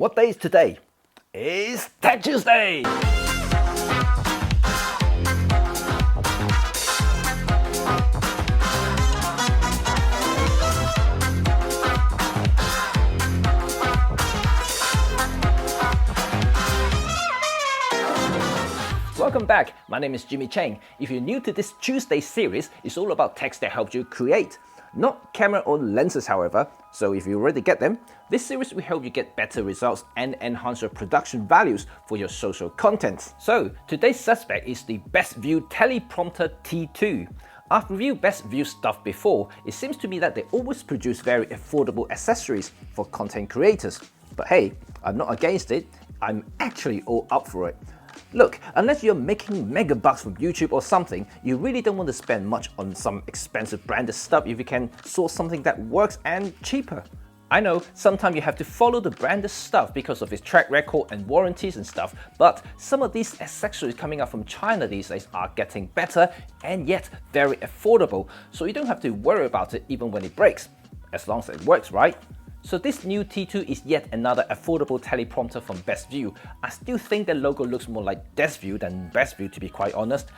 What day is today? It's Tech Tuesday! Welcome back, my name is Cheng. If you're new to this Tuesday series, it's all about techs that help you create. Not camera or lenses, however, so if you already get them, this series will help you get better results and enhance your production values for your social content. So, today's suspect is the BestView Teleprompter T2. I've reviewed BestView stuff before. It seems to me that they always produce very affordable accessories for content creators. But hey, I'm not against it, I'm actually all up for it. Look, unless you're making mega bucks from YouTube or something, you really don't want to spend much on some expensive branded stuff if you can source something that works and cheaper. I know sometimes you have to follow the branded stuff because of its track record and warranties and stuff, but some of these accessories coming out from China these days are getting better and yet very affordable, so you don't have to worry about it even when it breaks, as long as it works, right? So this new T2 is yet another affordable teleprompter from BestView. I still think the logo looks more like DeskView than BestView, to be quite honest.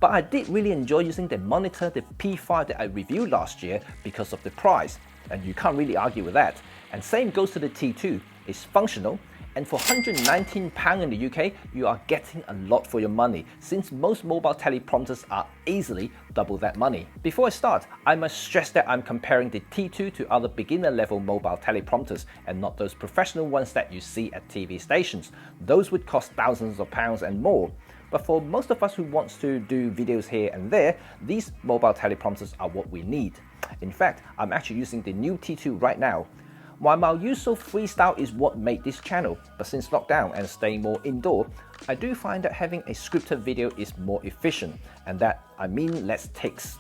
But I did really enjoy using the monitor, the P5 that I reviewed last year because of the price. And you can't really argue with that. And same goes to the T2. It's functional. And for £119 in the UK, you are getting a lot for your money, since most mobile teleprompters are easily double that money. Before I start, I must stress that I'm comparing the T2 to other beginner-level mobile teleprompters, and not those professional ones that you see at TV stations. Those would cost thousands of pounds and more. But for most of us who wants to do videos here and there, these mobile teleprompters are what we need. In fact, I'm actually using the new T2 right now. While my usual freestyle is what made this channel, but since lockdown and staying more indoor, I do find that having a scripted video is more efficient, and that I mean less takes,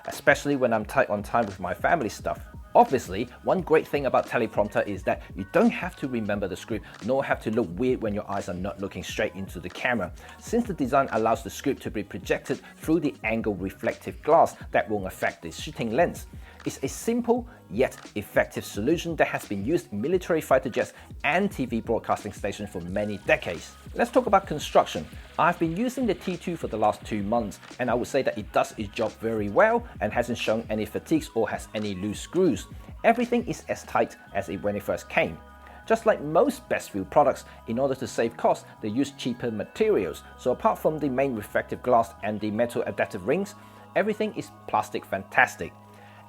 especially when I'm tight on time with my family stuff. Obviously, one great thing about teleprompter is that you don't have to remember the script, nor have to look weird when your eyes are not looking straight into the camera, since the design allows the script to be projected through the angled reflective glass that won't affect the shooting lens. It's a simple yet effective solution that has been used in military fighter jets and TV broadcasting stations for many decades. Let's talk about construction. I've been using the T2 for the last 2 months, and I would say that it does its job very well and hasn't shown any fatigues or has any loose screws. Everything is as tight as it when it first came. Just like most BestView products, in order to save costs, they use cheaper materials. So apart from the main reflective glass and the metal adaptive rings, everything is plastic fantastic.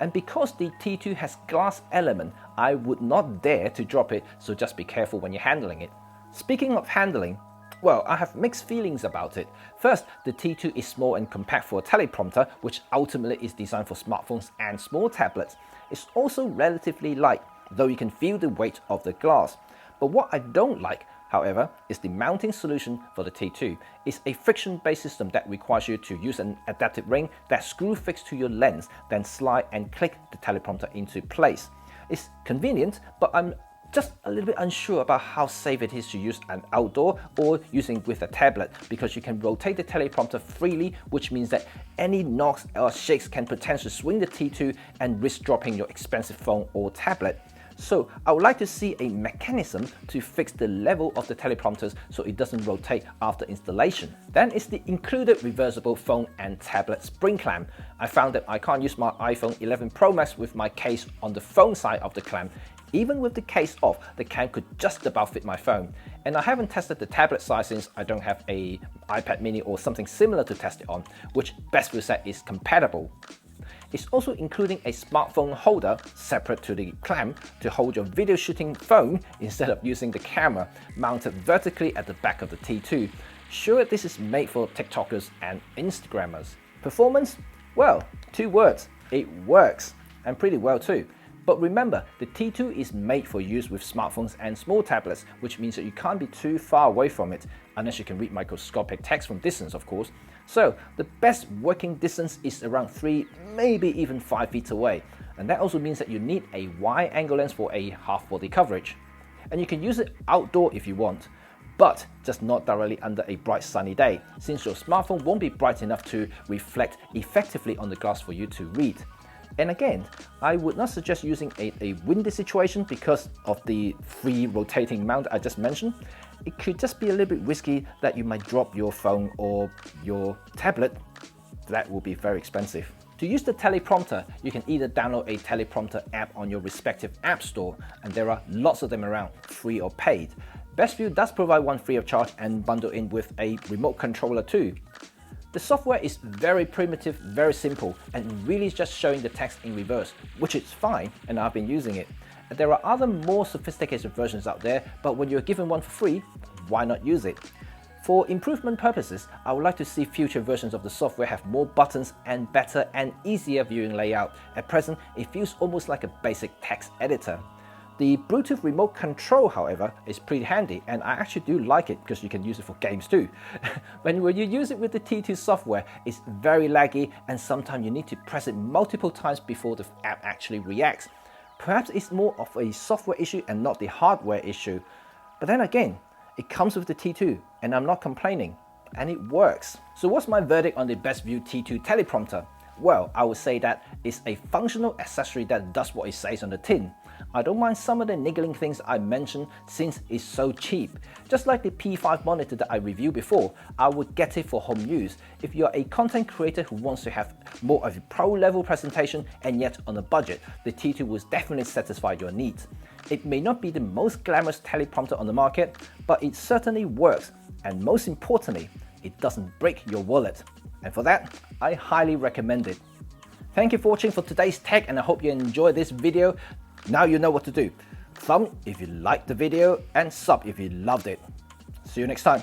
And because the T2 has glass element, I would not dare to drop it, so just be careful when you're handling it. Speaking of handling, well, I have mixed feelings about it. First, the T2 is small and compact for a teleprompter, which ultimately is designed for smartphones and small tablets. It's also relatively light, though you can feel the weight of the glass. But what I don't like, however, is the mounting solution for the T2. It's a friction-based system that requires you to use an adaptive ring that screw fixed to your lens, then slide and click the teleprompter into place. It's convenient, but I'm just a little bit unsure about how safe it is to use an outdoor or using with a tablet, because you can rotate the teleprompter freely, which means that any knocks or shakes can potentially swing the T2 and risk dropping your expensive phone or tablet. So I would like to see a mechanism to fix the level of the teleprompters so it doesn't rotate after installation. Then it's the included reversible phone and tablet spring clamp. I found that I can't use my iPhone 11 Pro Max with my case on the phone side of the clamp. Even with the case off, the clamp could just about fit my phone. And I haven't tested the tablet size since I don't have an iPad mini or something similar to test it on, which BestView said is compatible. It's also including a smartphone holder separate to the clamp to hold your video shooting phone instead of using the camera, mounted vertically at the back of the T2. Sure, this is made for TikTokers and Instagrammers. Performance? Well, 2 words. It works, and pretty well too. But remember, the T2 is made for use with smartphones and small tablets, which means that you can't be too far away from it, unless you can read microscopic text from distance, of course. So the best working distance is around 3, maybe even 5 feet away. And that also means that you need a wide angle lens for a half body coverage. And you can use it outdoor if you want, but just not directly under a bright sunny day, since your smartphone won't be bright enough to reflect effectively on the glass for you to read. And again, I would not suggest using a windy situation because of the free rotating mount I just mentioned. It could just be a little bit risky that you might drop your phone or your tablet. That will be very expensive. To use the teleprompter, you can either download a teleprompter app on your respective app store, and there are lots of them around, free or paid. BestView does provide one free of charge and bundle in with a remote controller too. The software is very primitive, very simple, and really is just showing the text in reverse, which is fine, and I've been using it. There are other more sophisticated versions out there, but when you're given one for free, why not use it? For improvement purposes, I would like to see future versions of the software have more buttons and better and easier viewing layout. At present, it feels almost like a basic text editor. The Bluetooth remote control, however, is pretty handy, and I actually do like it because you can use it for games too. When you use it with the T2 software, it's very laggy, and sometimes you need to press it multiple times before the app actually reacts. Perhaps it's more of a software issue and not the hardware issue. But then again, it comes with the T2, and I'm not complaining, and it works. So what's my verdict on the BestView T2 teleprompter? Well, I would say that it's a functional accessory that does what it says on the tin. I don't mind some of the niggling things I mentioned since it's so cheap. Just like the P5 monitor that I reviewed before, I would get it for home use. If you're a content creator who wants to have more of a pro level presentation and yet on a budget, the T2 will definitely satisfy your needs. It may not be the most glamorous teleprompter on the market, but it certainly works, and most importantly, it doesn't break your wallet. And for that, I highly recommend it. Thank you for watching for today's tech, and I hope you enjoyed this video. Now you know what to do. Thumb if you liked the video and sub if you loved it. See you next time.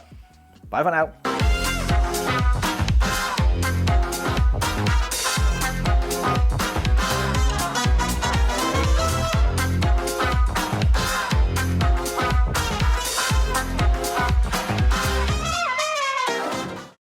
Bye for now.